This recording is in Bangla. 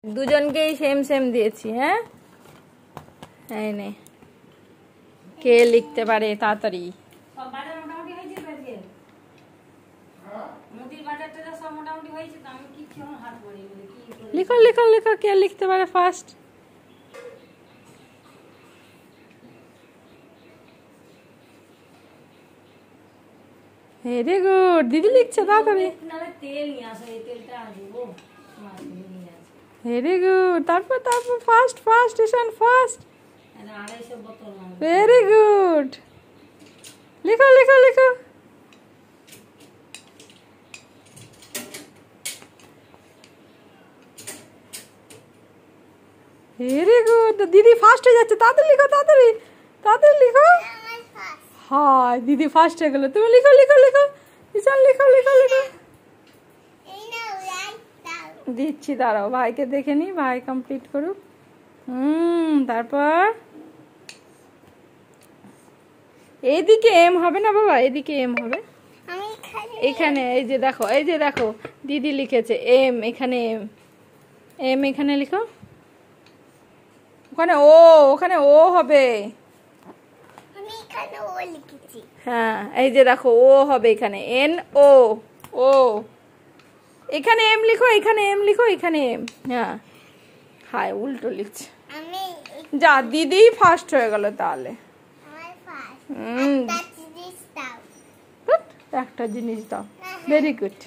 দুজনকেই সেম সেম দিয়েছি। হ্যাঁ, এই নে, কে লিখতে পারে তাড়াতাড়ি। লিখো লিখো লিখো, কে লিখতে পারে ফার্স্ট। ভেরি গুড, দিদি লিখছে তাড়াতাড়ি। ভেরি গুড, তারপর তারপর ফার্স্ট ফার্স্ট ঈশান ফার্স্ট। ভেরি গুড, লিখো লিখো লিখো। ভেরি গুড, দিদি ফার্স্ট হয়ে যাচ্ছে, তাড়াতাড়ি লিখো তাড়াতাড়ি তাড়াতাড়ি লিখো। হ্যাঁ, দিদি ফার্স্ট হয়ে গেল, তুমি লিখো লিখো লিখো ঈশান, লিখো লিখো লিখো। দিচ্ছি, দাঁড়াও ভাইকে দেখে নি, ভাই কমপ্লিট করুক। তারপর এইদিকে এম হবে না বাবা, এদিকে এম হবে। এখানে এই যে দেখো, এই যে দেখো দিদি লিখেছে এম, এখানে এম, এম এখানে লিখো। ওখানে ও, ওখানে ও হবে। হ্যাঁ, এই যে দেখো ও হবে এখানে, এন ও, ও এখানে এম লিখো, এখানে এম লিখো, এখানে এম। হ্যাঁ, হায় উল্টো লিখছে। যা, দিদি ফার্স্ট হয়ে গেল তাহলে। একটা জিনিস দাও। Very good.